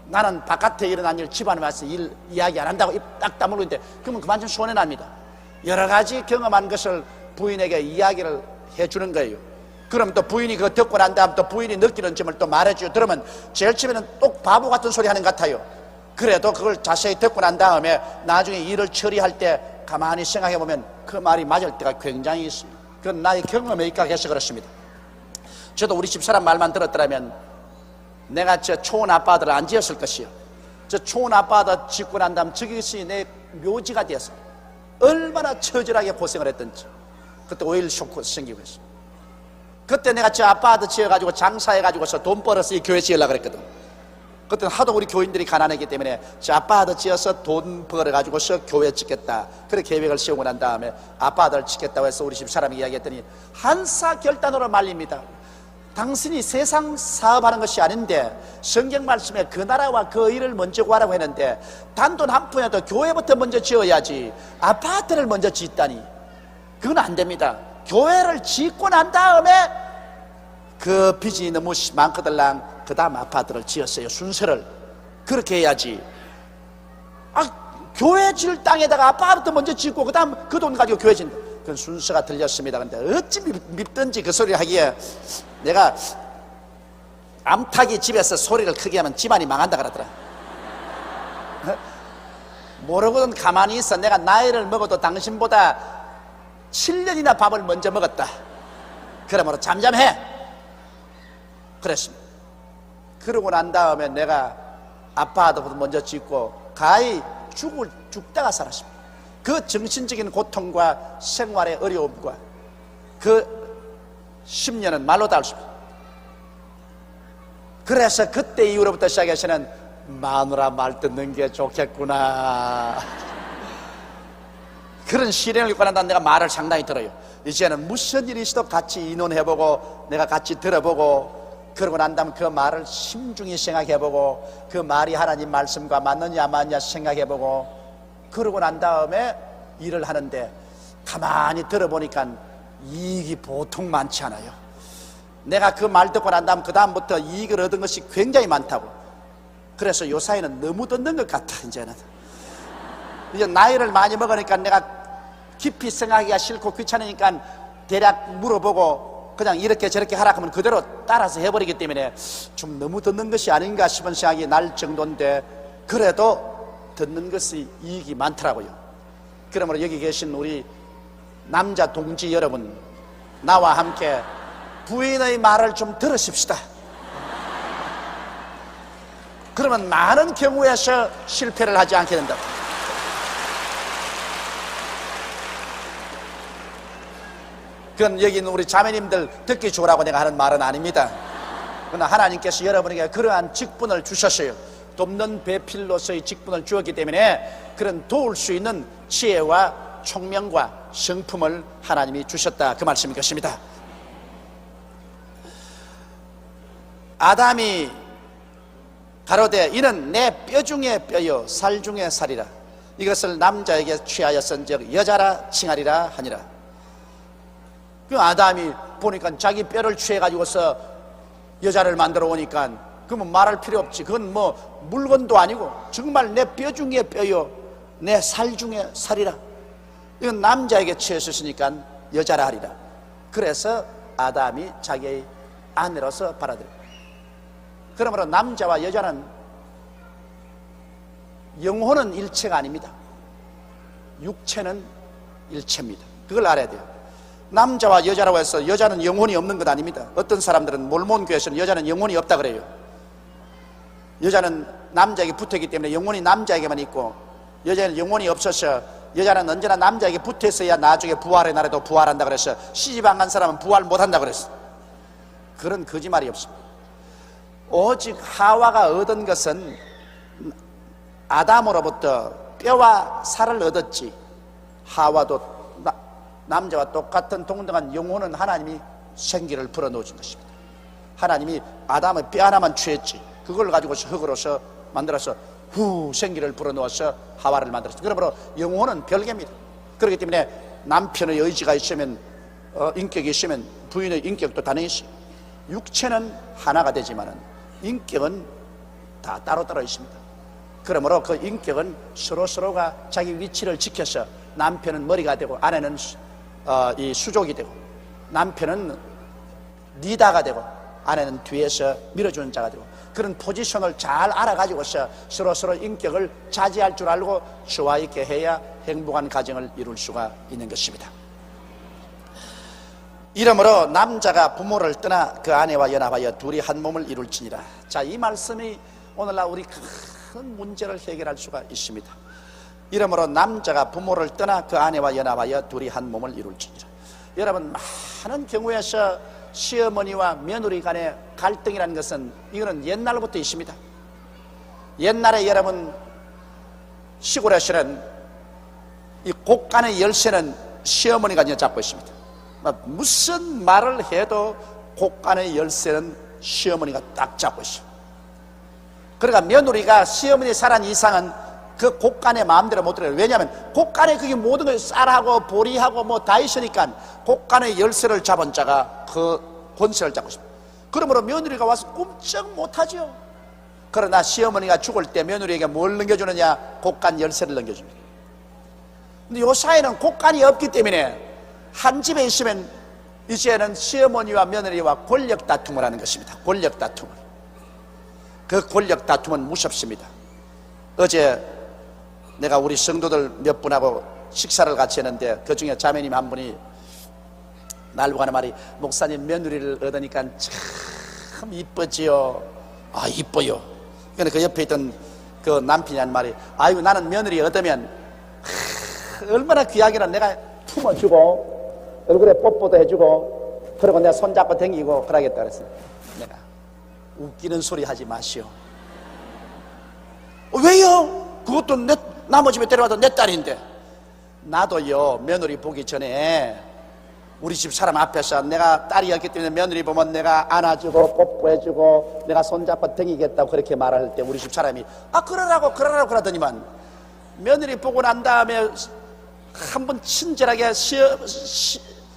나는 바깥에 일어난 일 집안에 와서 일 이야기 안 한다고 입 딱 다물고 있는데 그러면 그만 좀 손해납니다. 여러 가지 경험한 것을 부인에게 이야기를 해주는 거예요. 그럼 또 부인이 그거 듣고 난 다음 또 부인이 느끼는 점을 또 말해줘요. 그러면 제일 처음에는 똑 바보 같은 소리 하는 것 같아요. 그래도 그걸 자세히 듣고 난 다음에 나중에 일을 처리할 때 가만히 생각해 보면 그 말이 맞을 때가 굉장히 있습니다. 그건 나의 경험에 입각해서 그렇습니다. 저도 우리 집사람 말만 들었더라면 내가 저 초원 아빠들을 안 지었을 것이요. 저 초원 아빠들 짓고 난 다음 저것이 내 묘지가 되었어요. 얼마나 처절하게 고생을 했던지. 그때 오일 쇼크 생기고 했어. 그때 내가 저 아파트 지어가지고 장사해가지고서 돈 벌어서 이 교회 지으려고 그랬거든. 그때 하도 우리 교인들이 가난했기 때문에 저 아파트 지어서 돈 벌어가지고서 교회 짓겠다. 그렇게 계획을 세우고 난 다음에 아파트를 짓겠다고 해서 우리 집 사람이 이야기했더니 한사결단으로 말립니다. 당신이 세상 사업하는 것이 아닌데 성경 말씀에 그 나라와 그 일을 먼저 구하라고 했는데 단돈 한 푼이라도 교회부터 먼저 지어야지 아파트를 먼저 짓다니 그건 안 됩니다. 교회를 짓고 난 다음에 그 빚이 너무 많거들랑 그 다음 아파트를 지었어요. 순서를 그렇게 해야지. 교회 질 땅에다가 아파트 먼저 짓고 그 다음 그 돈 가지고 교회 짓는다. 그건 순서가 들렸습니다. 근데 어찌 밉든지 그 소리 하기에 내가 암탉이 집에서 소리를 크게 하면 집안이 망한다 그러더라. 모르고는 가만히 있어. 내가 나이를 먹어도 당신보다 7년이나 밥을 먼저 먹었다. 그러므로 잠잠해. 그랬습니다. 그러고 난 다음에 내가 아빠도 먼저 짓고 가히 죽다가 살았습니다. 그 정신적인 고통과 생활의 어려움과 그 10년은 말로 다 할 수 없습니다. 그래서 그때 이후로부터 시작해서는 마누라 말 듣는 게 좋겠구나. 그런 시련을 겪고 난 다음에 내가 말을 상당히 들어요. 이제는 무슨 일이 있어도 같이 의논해보고 내가 같이 들어보고, 그러고 난 다음에 그 말을 심중히 생각해보고 그 말이 하나님 말씀과 맞느냐 안 맞느냐 생각해보고, 그러고 난 다음에 일을 하는데 가만히 들어보니까 이익이 보통 많지 않아요. 내가 그 말 듣고 난 다음 그 다음부터 이익을 얻은 것이 굉장히 많다고. 그래서 요사이는 너무 듣는 것 같아. 이제 나이를 많이 먹으니까 내가 깊이 생각하기가 싫고 귀찮으니까 대략 물어보고 그냥 이렇게 저렇게 하라 하면 그대로 따라서 해버리기 때문에 좀 너무 듣는 것이 아닌가 싶은 생각이 날 정도인데, 그래도 듣는 것이 이익이 많더라고요. 그러므로 여기 계신 우리 남자 동지 여러분, 나와 함께 부인의 말을 좀 들으십시다. 그러면 많은 경우에서 실패를 하지 않게 된다. 그건 여기 있는 우리 자매님들 듣기 좋으라고 내가 하는 말은 아닙니다. 그러나 하나님께서 여러분에게 그러한 직분을 주셨어요. 돕는 배필로서의 직분을 주었기 때문에 그런 도울 수 있는 지혜와 총명과 성품을 하나님이 주셨다, 그 말씀인 것입니다. 아담이 가로되 이는 내 뼈 중에 뼈요 살 중에 살이라. 이것을 남자에게 취하였은즉 여자라 칭하리라 하니라. 그 아담이 보니까 자기 뼈를 취해가지고서 여자를 만들어 오니까 그러면 말할 필요 없지. 그건 뭐 물건도 아니고 정말 내 뼈 중에 뼈요 내 살 중에 살이라. 이건 남자에게 취했으니까 여자라 하리라. 그래서 아담이 자기의 아내로서 받아들여. 그러므로 남자와 여자는 영혼은 일체가 아닙니다. 육체는 일체입니다. 그걸 알아야 돼요. 남자와 여자라고 해서 여자는 영혼이 없는 것 아닙니다. 어떤 사람들은 몰몬교에서는 여자는 영혼이 없다 그래요. 여자는 남자에게 붙어있기 때문에 영혼이 남자에게만 있고, 여자는 영혼이 없어서 여자는 언제나 남자에게 붙어 있어야 나중에 부활의 날에도 부활한다 그래서 시집 안 간 사람은 부활 못한다 그랬어. 그런 거짓말이 없습니다. 오직 하와가 얻은 것은 아담으로부터 뼈와 살을 얻었지, 하와도 남자와 똑같은 동등한 영혼은 하나님이 생기를 불어넣어준 것입니다. 하나님이 아담의 뼈 하나만 취했지, 그걸 가지고서 흙으로서 만들어서 생기를 불어넣어서 하와를 만들었습니다. 그러므로 영혼은 별개입니다. 그렇기 때문에 남편의 의지가 있으면 인격이 있으면 부인의 인격도 당연히 있어요. 육체는 하나가 되지만은 인격은 다 따로따로 있습니다. 그러므로 그 인격은 서로가 자기 위치를 지켜서 남편은 머리가 되고 아내는 이 수족이 되고, 남편은 리더가 되고 아내는 뒤에서 밀어주는 자가 되고, 그런 포지션을 잘 알아가지고서 서로 인격을 차지할 줄 알고 조화 있게 해야 행복한 가정을 이룰 수가 있는 것입니다. 이러므로 남자가 부모를 떠나 그 아내와 연합하여 둘이 한 몸을 이룰지니라. 자, 이 말씀이 오늘날 우리 큰 문제를 해결할 수가 있습니다. 이러므로 남자가 부모를 떠나 그 아내와 연합하여 둘이 한 몸을 이룰지니라. 여러분, 많은 경우에서 시어머니와 며느리 간의 갈등이라는 것은 이거는 옛날부터 있습니다. 옛날에 여러분 시골에서는 이 곳간의 열쇠는 시어머니가 이제 잡고 있습니다. 무슨 말을 해도 곳간의 열쇠는 시어머니가 딱 잡고 있어요. 그러니까 며느리가 시어머니 살한 이상은 그 곳간의 마음대로 못 들어요. 왜냐하면 곳간에 그게 모든 걸 쌀하고 보리하고 뭐 다 있으니까 곳간의 열쇠를 잡은 자가 그 권세를 잡고 있습니다. 그러므로 며느리가 와서 꼼짝 못하죠. 그러나 시어머니가 죽을 때 며느리에게 뭘 넘겨주느냐? 곳간 열쇠를 넘겨줍니다. 근데 요 사이는 곳간이 없기 때문에 한 집에 있으면 이제는 시어머니와 며느리와 권력 다툼을 하는 것입니다. 권력 다툼을. 그 권력 다툼은 무섭습니다. 어제 내가 우리 성도들 몇 분하고 식사를 같이 했는데 그 중에 자매님 한 분이 날보고 하는 말이, 목사님 며느리를 얻으니까 참 이쁘지요. 아, 이뻐요. 근데 그 옆에 있던 그 남편이 한 말이, 아유, 나는 며느리 얻으면 얼마나 귀하기는 내가 품어주고 얼굴에 뽀뽀도 해주고 그리고 내가 손잡고 댕기고 그러겠다 그랬어요. 내가 웃기는 소리 하지 마시오. 왜요? 그것도 남의 집에 데려와도 내 딸인데. 나도요, 며느리 보기 전에 우리 집 사람 앞에서 내가 딸이었기 때문에 며느리 보면 내가 안아주고 뽀뽀해주고 내가 손잡고 댕기겠다고 그렇게 말할 때 우리 집 사람이 그러라고 그러더니만, 며느리 보고 난 다음에 한번 친절하게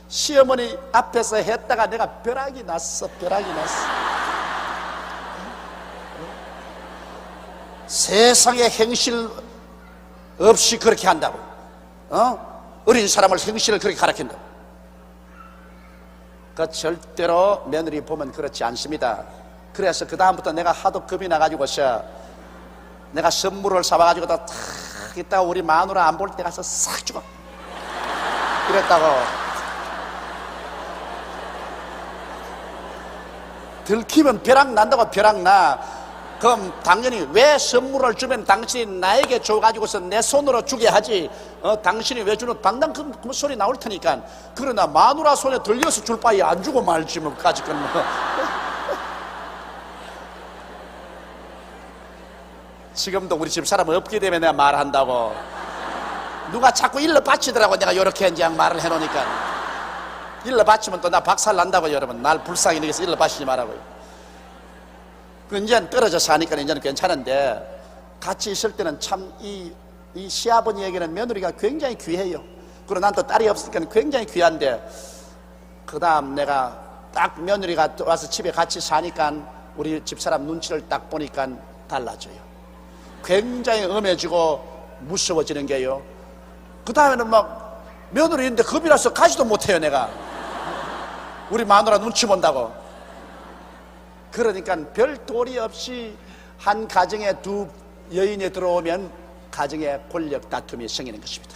시어머니 앞에서 했다가 내가 벼락이 났어. 세상에 행실 없이 그렇게 한다고, 어린 사람을 행실을 그렇게 가르친다고. 그 절대로 며느리 보면 그렇지 않습니다. 그래서 그 다음부터 내가 하도 겁이 나가지고서 내가 선물을 사와가지고 탁 있다가 우리 마누라 안 볼 때 가서 싹 죽어 이랬다고. 들키면 벼락 난다고. 벼락 나. 그럼 당연히 왜 선물을 주면 당신이 나에게 줘가지고서 내 손으로 주게 하지, 당신이 왜 주는 당당 그 소리 나올 테니까. 그러나 마누라 손에 들려서 줄 바에 안 주고 말지 뭐. 까짓 건 뭐. 지금도 우리 집 사람 없게 되면 내가 말한다고. 누가 자꾸 일러 바치더라고. 내가 요렇게 이제 말을 해놓으니까. 일러 바치면 또 나 박살 난다고. 여러분, 날 불쌍히 여기서 일러 바치지 말라고요. 이제는 떨어져 사니까 이제는 괜찮은데, 같이 있을 때는 참 이 시아버니에게는 며느리가 굉장히 귀해요. 그리고 난 또 딸이 없으니까 굉장히 귀한데, 그 다음 내가 딱 며느리가 와서 집에 같이 사니까 우리 집사람 눈치를 딱 보니까 달라져요. 굉장히 엄해지고 무서워지는 게요. 그 다음에는 막 며느리인데 겁이 나서 가지도 못해요. 내가 우리 마누라 눈치 본다고. 그러니까 별 도리 없이 한 가정에 두 여인이 들어오면 가정에 권력 다툼이 생기는 것입니다.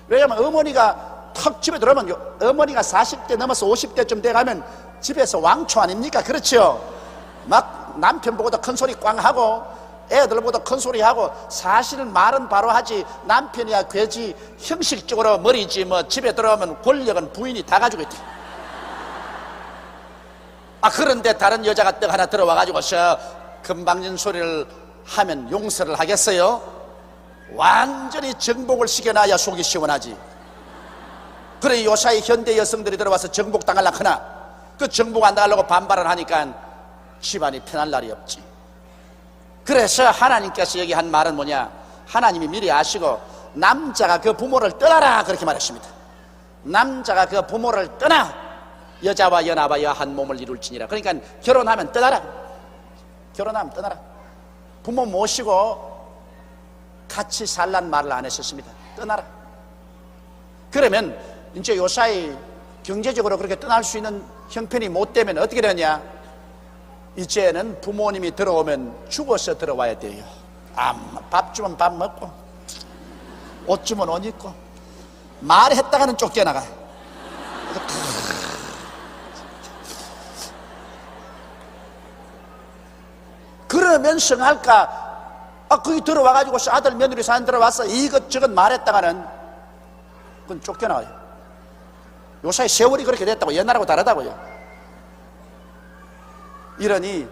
왜냐하면 어머니가 턱 집에 들어오면, 어머니가 40대 넘어서 50대쯤 돼가면 집에서 왕초 아닙니까? 그렇죠? 막 남편보고도 큰 소리 꽝 하고 애들보다 큰 소리 하고, 사실은 말은 바로 하지 남편이야 괴지 형식적으로 머리지 뭐. 집에 들어오면 권력은 부인이 다 가지고 있대. 그런데 다른 여자가 떡 하나 들어와가지고서 금방진 소리를 하면 용서를 하겠어요? 완전히 정복을 시켜놔야 속이 시원하지. 그래, 요사이 현대 여성들이 들어와서 정복 당하려고 하나, 그 정복 안 당하려고 반발을 하니까 집안이 편할 날이 없지. 그래서 하나님께서 여기 한 말은 뭐냐, 하나님이 미리 아시고 남자가 그 부모를 떠나라 그렇게 말했습니다. 남자가 그 부모를 떠나 여자와 연합하여 한 몸을 이룰지니라. 그러니까 결혼하면 떠나라. 결혼하면 떠나라. 부모 모시고 같이 살란 말을 안 했었습니다. 떠나라. 그러면 이제 요사이 경제적으로 그렇게 떠날 수 있는 형편이 못 되면 어떻게 되냐, 이제는 부모님이 들어오면 죽어서 들어와야 돼요. 밥 주면 밥 먹고, 옷 주면 옷 입고, 말했다가는 쫓겨나가. 그러면 성할까? 거기 들어와가지고 아들 며느리 사연 들어와서 이것저것 말했다가는 그건 쫓겨나와요. 요사이 세월이 그렇게 됐다고. 옛날하고 다르다고요. 이러니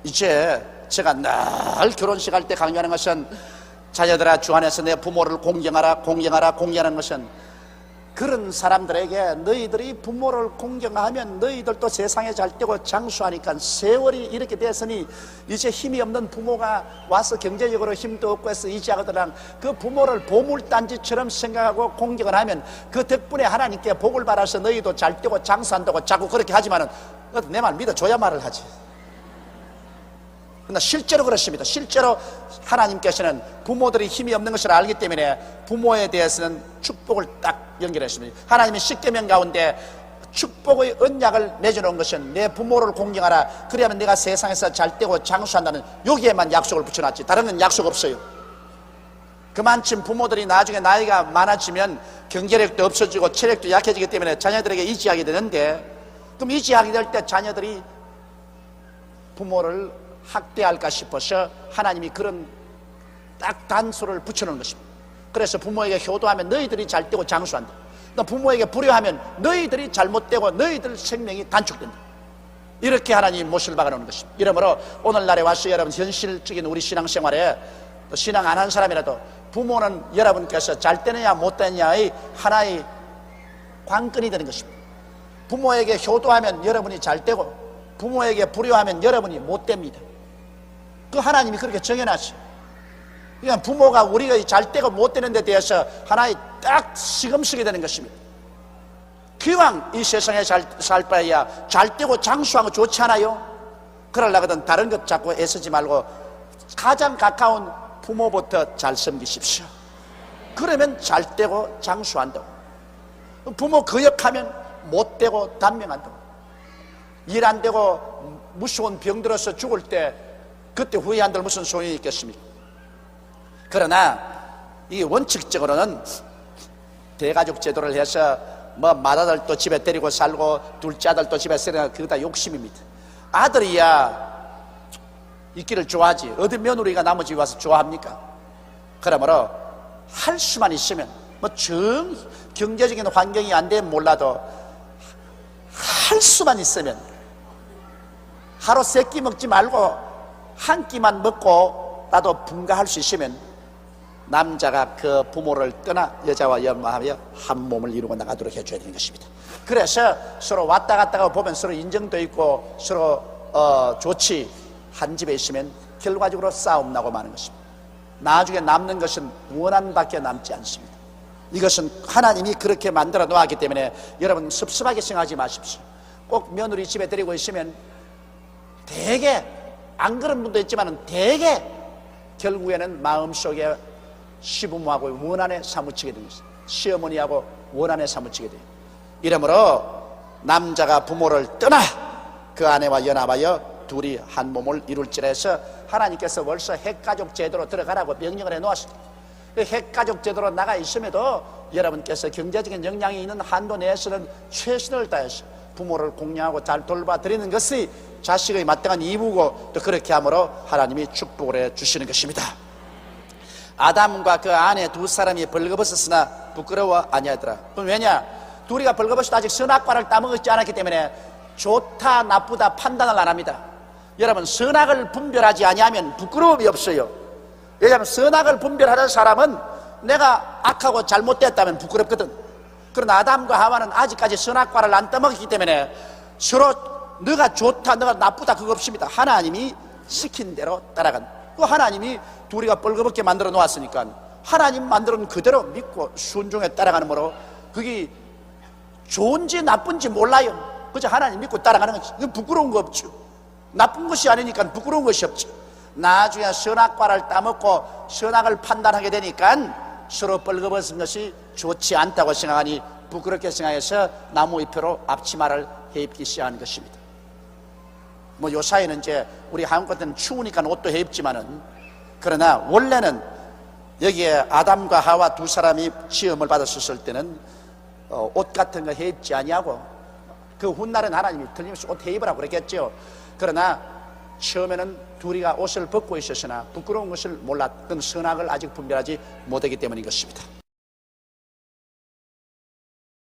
이제 제가 늘 결혼식 할 때 강요하는 것은, 자녀들아 주 안에서 내 부모를 공경하는 것은, 그런 사람들에게 너희들이 부모를 공경하면 너희들도 세상에 잘 되고 장수하니까, 세월이 이렇게 됐으니 이제 힘이 없는 부모가 와서 경제적으로 힘도 없고 해서 이제 아들랑 그 부모를 보물단지처럼 생각하고 공경을 하면 그 덕분에 하나님께 복을 받아서 너희도 잘 되고 장수한다고 자꾸 그렇게 하지만은 내 말 믿어줘야 말을 하지. 그러나 실제로 그렇습니다. 실제로 하나님께서는 부모들이 힘이 없는 것을 알기 때문에 부모에 대해서는 축복을 딱 연결했습니다. 하나님이 십계명 가운데 축복의 언약을 맺어놓은 것은 내 부모를 공경하라, 그래야만 내가 세상에서 잘되고 장수한다는 여기에만 약속을 붙여놨지 다른 건 약속 없어요. 그만큼 부모들이 나중에 나이가 많아지면 경제력도 없어지고 체력도 약해지기 때문에 자녀들에게 의지하게 되는데, 그럼 의지하게 될 때 자녀들이 부모를 학대할까 싶어서 하나님이 그런 딱 단서를 붙여놓은 것입니다. 그래서 부모에게 효도하면 너희들이 잘되고 장수한다, 또 부모에게 불효하면 너희들이 잘못되고 너희들 생명이 단축된다, 이렇게 하나님이 못을 박아놓은 것입니다. 이러므로 오늘날에 와서 여러분 현실적인 우리 신앙생활에, 또 신앙 안 한 사람이라도 부모는 여러분께서 잘 되느냐 못 되느냐의 하나의 관건이 되는 것입니다. 부모에게 효도하면 여러분이 잘 되고 부모에게 불효하면 여러분이 못 됩니다. 그 하나님이 그렇게 정해놨어요. 그냥 부모가 우리가 잘 되고 못 되는 데 대해서 하나의 딱 시금쓰게 되는 것입니다. 기왕 이 세상에 살 바에야 잘 되고 장수한 거 좋지 않아요? 그러려거든 다른 것 자꾸 애쓰지 말고 가장 가까운 부모부터 잘 섬기십시오. 그러면 잘 되고 장수한다고. 부모 거역하면 못 되고 단명한다고. 일 안 되고 무서운 병 들어서 죽을 때 그때 후회한들 무슨 소용이 있겠습니까? 그러나 이 원칙적으로는 대가족 제도를 해서 뭐 맏아들도 집에 데리고 살고 둘째 아들도 집에 살고, 그거 다 욕심입니다. 아들이야 있기를 좋아하지 어디 며느리가 남의 집에 와서 좋아합니까? 그러므로 할 수만 있으면 뭐 경제적인 환경이 안 되면 몰라도 할 수만 있으면 하루 3끼 먹지 말고 한 끼만 먹고 나도 분가할 수 있으면 남자가 그 부모를 떠나 여자와 연마하며 한 몸을 이루고 나가도록 해줘야 되는 것입니다. 그래서 서로 왔다 갔다 보면 서로 인정도 있고 서로 좋지, 한 집에 있으면 결과적으로 싸움 나고 마는 것입니다. 나중에 남는 것은 원한밖에 남지 않습니다. 이것은 하나님이 그렇게 만들어 놓았기 때문에 여러분 섭섭하게 생각하지 마십시오. 꼭 며느리 집에 데리고 있으면 대개, 안 그런 분도 있지만 대개 결국에는 마음속에 시부모하고 원한에 사무치게 됩니다. 시어머니하고 원한에 사무치게 돼요. 이러므로 남자가 부모를 떠나 그 아내와 연합하여 둘이 한 몸을 이룰지라 해서 하나님께서 벌써 핵가족 제도로 들어가라고 명령을 해놓았습니다. 핵가족 제도로 나가 있음에도 여러분께서 경제적인 역량이 있는 한도 내에서는 최선을 다해서 부모를 공양하고 잘 돌봐드리는 것이 자식의 마땅한義務고 또 그렇게 함으로 하나님이 축복을 해주시는 것입니다. 아담과 그 아내 두 사람이 벌거벗었으나 부끄러워 아니하더라. 그럼 왜냐? 둘이가 벌거벗어도 아직 선악과를 따먹지 않았기 때문에 좋다 나쁘다 판단을 안 합니다. 여러분 선악을 분별하지 아니하면 부끄러움이 없어요. 왜냐하면 선악을 분별하는 사람은 내가 악하고 잘못됐다면 부끄럽거든. 그러나 아담과 하와는 아직까지 선악과를 안 따먹었기 때문에 서로 너가 좋다 너가 나쁘다 그거 없습니다. 하나님이 시킨 대로 따라간, 그 하나님이 둘이가 벌거벗게 만들어 놓았으니까 하나님 만들어 놓은 그대로 믿고 순종에 따라가는 거로 그게 좋은지 나쁜지 몰라요. 그저 하나님 믿고 따라가는 거지. 그건 부끄러운 거 없죠. 나쁜 것이 아니니까 부끄러운 것이 없죠. 나중에 선악과를 따먹고 선악을 판단하게 되니까 서로 벌거벗은 것이 좋지 않다고 생각하니 부끄럽게 생각해서 나무 잎으로 앞치마를 해입기 시작한 것입니다. 뭐 요사이는 이제 우리 한국 같은 추우니까 옷도 해입지만은, 그러나 원래는 여기에 아담과 하와 두 사람이 시험을 받았을 때는 옷 같은 거 해입지 아니하고 그 훗날은 하나님이 틀림없이 옷 해입으라고 그랬겠죠. 그러나 처음에는 둘이가 옷을 벗고 있었으나 부끄러운 것을 몰랐던 선악을 아직 분별하지 못하기 때문인 것입니다.